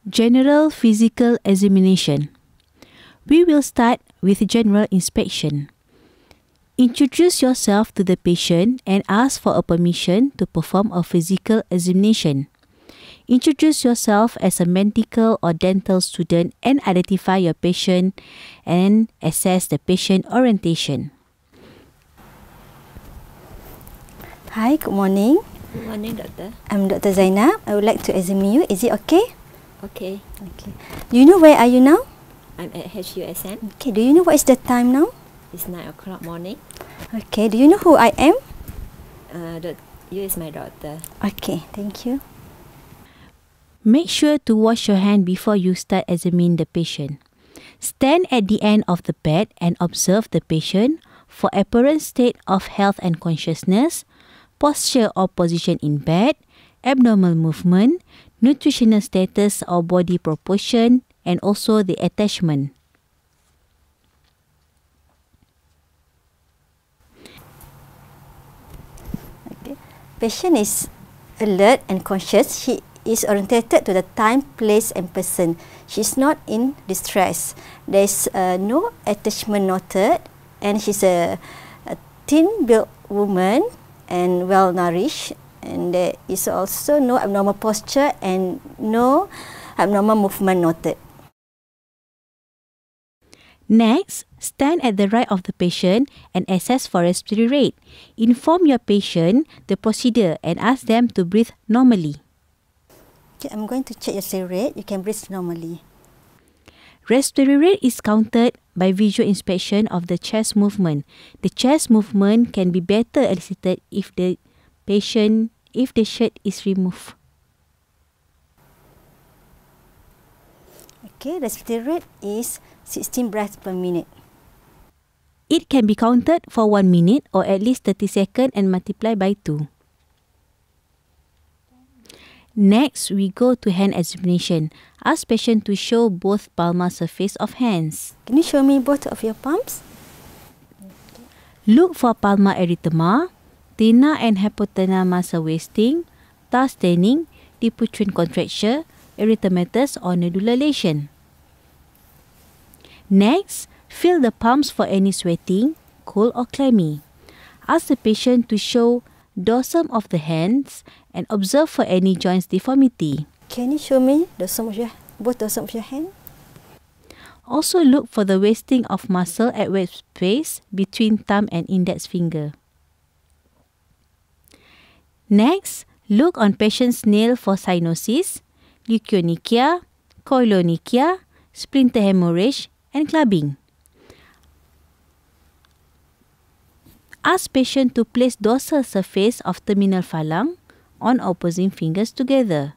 General physical examination. We will start with general inspection. Introduce yourself to the patient and ask for a permission to perform a physical examination. Introduce yourself as a medical or dental student and identify your patient and assess the patient orientation. Hi, good morning. Good morning, doctor. I'm Dr. Zainab. I would like to examine you. Is it okay? Okay. Do you know where are you now? I'm at HUSM. Okay, do you know what is the time now? It's 9 o'clock morning. Okay, do you know who I am? You is my daughter. Okay, thank you. Make sure to wash your hand before you start examining the patient. Stand at the end of the bed and observe the patient for apparent state of health and consciousness, posture or position in bed, abnormal movement, nutritional status or body proportion, and also the attachment. Okay. Patient is alert and conscious. She is orientated to the time, place and person. She's not in distress. There's no attachment noted, and she's a thin-built woman and well-nourished, and there is also no abnormal posture and no abnormal movement noted. Next, stand at the right of the patient and assess for respiratory rate. Inform your patient the procedure and ask them to breathe normally. Okay, I'm going to check your respiratory rate. You can breathe normally. Respiratory rate is counted by visual inspection of the chest movement. The chest movement can be better elicited if the shirt is removed. Okay, respiratory rate is 16 breaths per minute. It can be counted for 1 minute or at least 30 seconds and multiply by 2. Next, we go to hand examination. Ask patient to show both palmar surface of hands. Can you show me both of your palms? Look for palmar erythema, thenar and hypothenar muscle wasting, thus staining, Dupuytren contracture, erythematous or nodular lesion. Next, feel the palms for any sweating, cold or clammy. Ask the patient to show dorsum of the hands and observe for any joints deformity. Can you show me both dorsum of your hand? Also look for the wasting of muscle at web space between thumb and index finger. Next, look on patient's nail for cyanosis, leukonychia, koilonychia, splinter hemorrhage, and clubbing. Ask patient to place dorsal surface of terminal phalanx on opposing fingers together.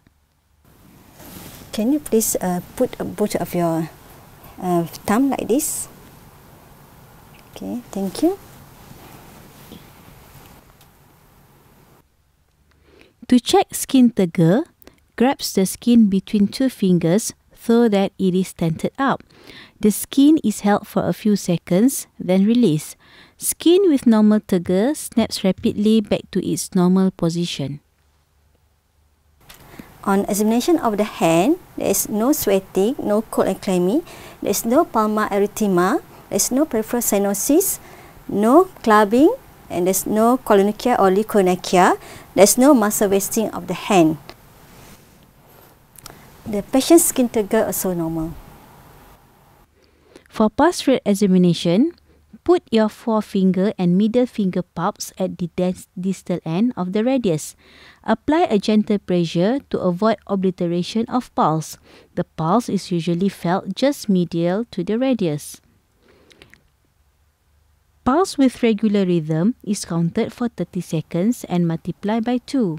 Can you please put both of your thumb like this? Okay, thank you. To check skin tegar, grasp the skin between 2 fingers so that it is tented up. The skin is held for a few seconds, then released. Skin with normal tegar snaps rapidly back to its normal position. On examination of the hand, there is no sweating, no cold and clammy, there is no palmar erythema, there is no peripheral cyanosis, no clubbing, and there is no koilonychia or leukonychia. There is no muscle wasting of the hand. The patient's skin tegar also normal. For pulse rate examination, put your forefinger and middle finger palps at the distal end of the radius. Apply a gentle pressure to avoid obliteration of pulse. The pulse is usually felt just medial to the radius. Pulse with regular rhythm is counted for 30 seconds and multiplied by 2.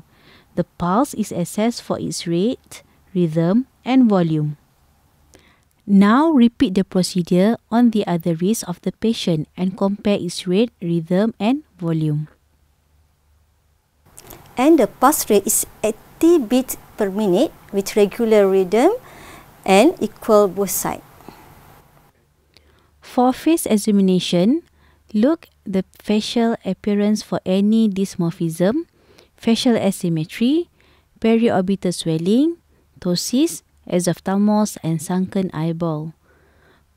The pulse is assessed for its rate, rhythm, and volume. Now repeat the procedure on the other wrist of the patient and compare its rate, rhythm, and volume. And the pulse rate is 80 beats per minute with regular rhythm and equal both sides. For face examination, look the facial appearance for any dysmorphism, facial asymmetry, periorbital swelling, ptosis, exophthalmos, and sunken eyeball.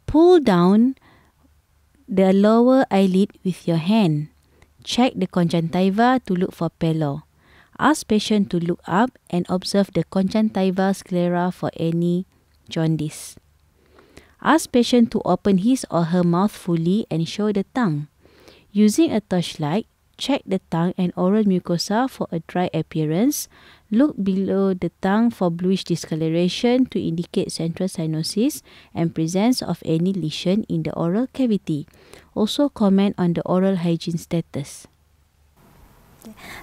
Pull down the lower eyelid with your hand. Check the conjunctiva to look for pallor. Ask patient to look up and observe the conjunctiva sclera for any jaundice. Ask patient to open his or her mouth fully and show the tongue. Using a torchlight, check the tongue and oral mucosa for a dry appearance. Look below the tongue for bluish discoloration to indicate central cyanosis and presence of any lesion in the oral cavity. Also comment on the oral hygiene status.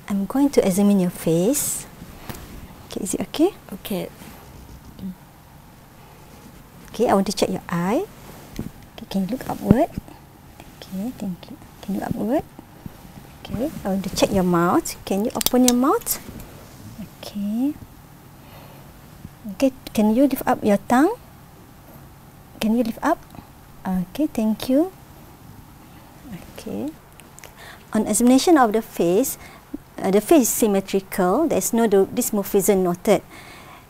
I'm going to examine your face. Okay, is it okay? Okay. Okay, I want to check your eye. Okay, can you look upward? Okay, thank you. Can you look upward? Okay, I want to check your mouth. Can you open your mouth? Okay. Okay, can you lift up your tongue? Can you lift up? Okay, thank you. Okay. On examination of the face is symmetrical. There is no dysmorphism noted.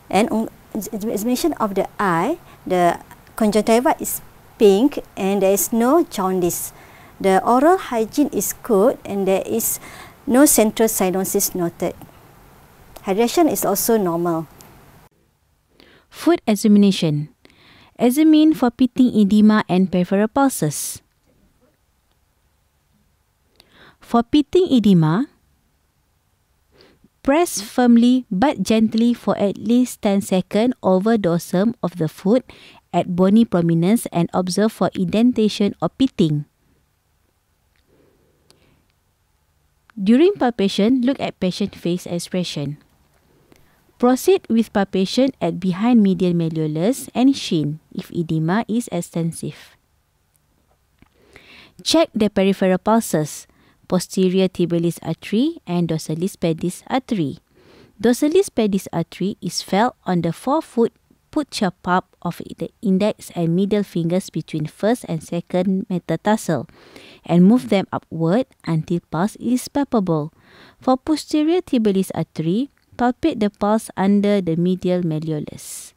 And on examination of the eye, the conjunctiva is pink and there is no jaundice. The oral hygiene is good and there is no central cyanosis noted. Hydration is also normal. Foot examination. Examine for pitting edema and peripheral pulses. For pitting edema, press firmly but gently for at least 10 seconds over dorsum of the foot at bony prominence and observe for indentation or pitting. During palpation, look at patient face expression. Proceed with palpation at behind medial malleolus and shin if edema is extensive. Check the peripheral pulses, posterior tibialis artery and dorsalis pedis artery. Dorsalis pedis artery is felt on the forefoot. Put your palm of the index and middle fingers between first and second metatarsal and move them upward until pulse is palpable. For posterior tibialis artery, palpate the pulse under the medial malleolus.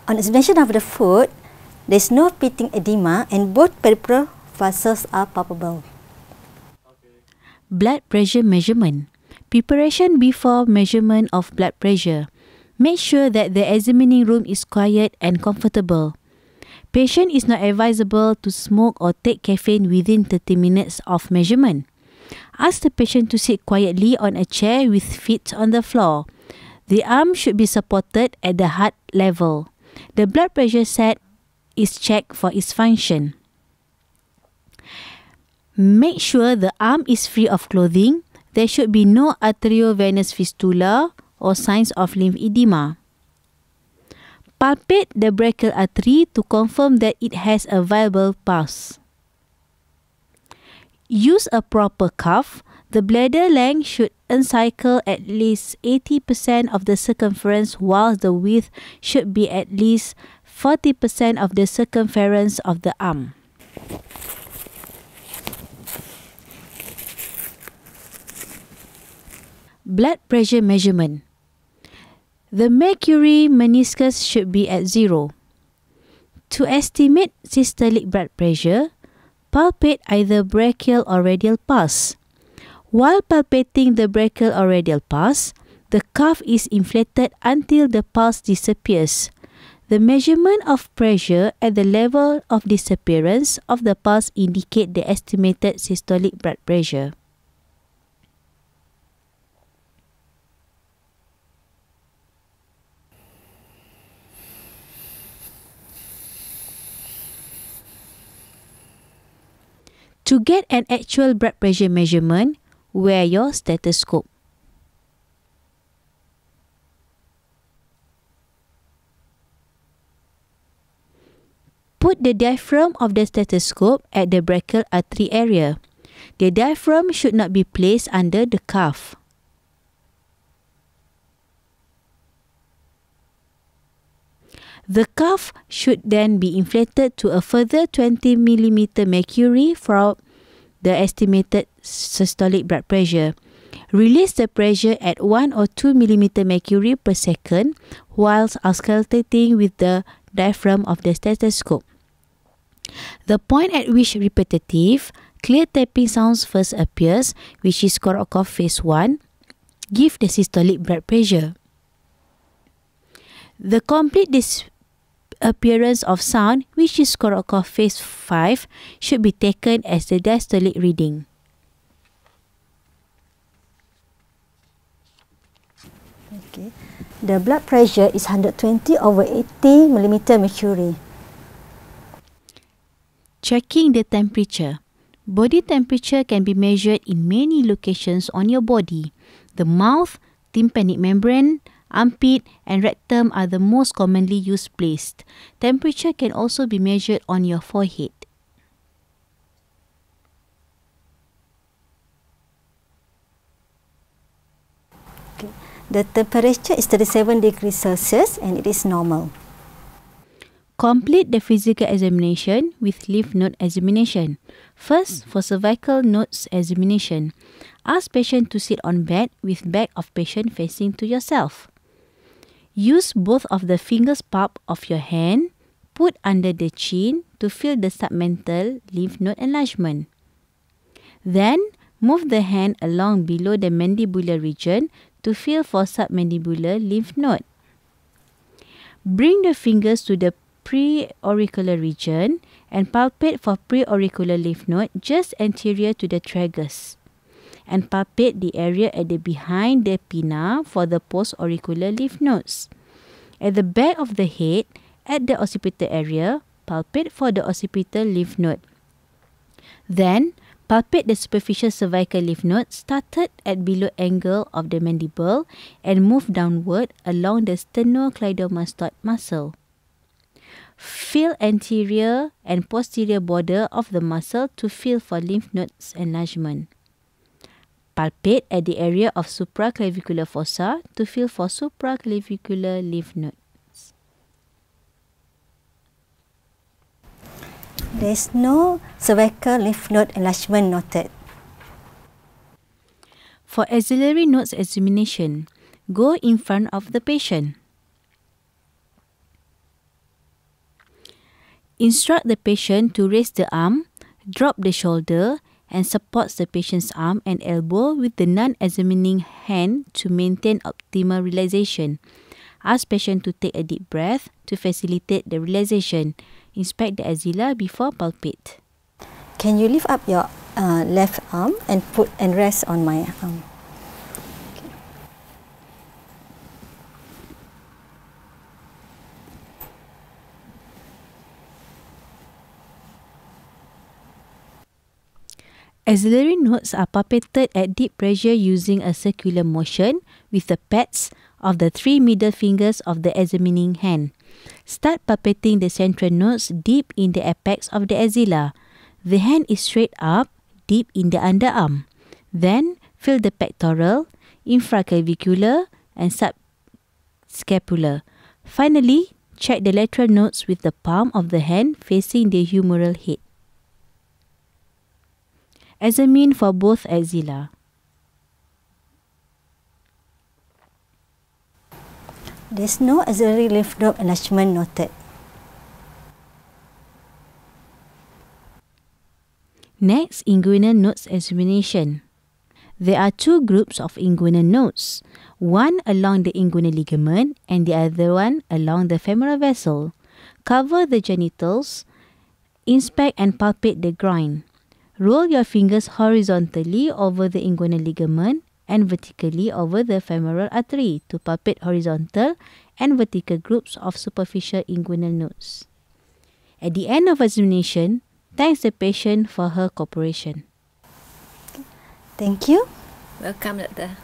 On examination of the foot, there is no pitting edema and both peripheral vessels are palpable. Blood pressure measurement. Preparation before measurement of blood pressure. Make sure that the examining room is quiet and comfortable. Patient is not advisable to smoke or take caffeine within 30 minutes of measurement. Ask the patient to sit quietly on a chair with feet on the floor. The arm should be supported at the heart level. The blood pressure set is checked for its function. Make sure the arm is free of clothing. There should be no arteriovenous fistula or signs of lymph edema. Palpate the brachial artery to confirm that it has a viable pulse. Use a proper cuff. The bladder length should encircle at least 80% of the circumference, while the width should be at least 40% of the circumference of the arm. Blood pressure measurement. The mercury meniscus should be at 0. To estimate systolic blood pressure, palpate either brachial or radial pulse. While palpating the brachial or radial pulse, the cuff is inflated until the pulse disappears. The measurement of pressure at the level of disappearance of the pulse indicate the estimated systolic blood pressure. To get an actual blood pressure measurement, wear your stethoscope. Put the diaphragm of the stethoscope at the brachial artery area. The diaphragm should not be placed under the cuff. The cuff should then be inflated to a further 20 mm mercury from the estimated systolic blood pressure. Release the pressure at 1 or 2 mm mercury per second whilst auscultating with the diaphragm of the stethoscope. The point at which repetitive, clear tapping sounds first appears, which is Korokov phase 1, give the systolic blood pressure. The complete disappearance of sound, which is Korokov phase 5, should be taken as the diastolic reading. Okay. The blood pressure is 120/80 mm mercury. Checking the temperature. Body temperature can be measured in many locations on your body. The mouth, tympanic membrane, armpit and rectum are the most commonly used places. Temperature can also be measured on your forehead. Okay. The temperature is 37 degrees Celsius and it is normal. Complete the physical examination with lymph node examination. First, for cervical nodes examination, ask patient to sit on bed with back of patient facing to yourself. Use both of the fingers palm of your hand, put under the chin to feel the submental lymph node enlargement. Then, move the hand along below the mandibular region to feel for submandibular lymph node. Bring the fingers to the preauricular region and palpate for preauricular lymph node just anterior to the tragus, and palpate the area at the behind the pinna for the postauricular lymph nodes. At the back of the head, at the occipital area, palpate for the occipital lymph node. Then, palpate the superficial cervical lymph node started at below angle of the mandible and move downward along the sternocleidomastoid muscle. Feel anterior and posterior border of the muscle to feel for lymph nodes enlargement. Palpate at the area of supraclavicular fossa to feel for supraclavicular lymph nodes. There is no cervical lymph node enlargement noted. For axillary nodes examination, go in front of the patient. Instruct the patient to raise the arm, drop the shoulder, and supports the patient's arm and elbow with the non-examining hand to maintain optimal relaxation. Ask patient to take a deep breath to facilitate the relaxation. Inspect the axilla before palpate. Can you lift up your left arm and rest on my arm? Axillary nodes are palpated at deep pressure using a circular motion with the pads of the 3 middle fingers of the examining hand. Start palpating the central nodes deep in the apex of the axilla. The hand is straight up, deep in the underarm. Then, feel the pectoral, infraclavicular and subscapular. Finally, check the lateral nodes with the palm of the hand facing the humeral head. Examine for both axilla. There is no axillary lymph node enlargement noted. Next, inguinal nodes examination. There are 2 groups of inguinal nodes, one along the inguinal ligament and the other one along the femoral vessel. Cover the genitals, inspect and palpate the groin. Roll your fingers horizontally over the inguinal ligament and vertically over the femoral artery to palpate horizontal and vertical groups of superficial inguinal nodes. At the end of examination, thanks the patient for her cooperation. Thank you. Welcome, doctor.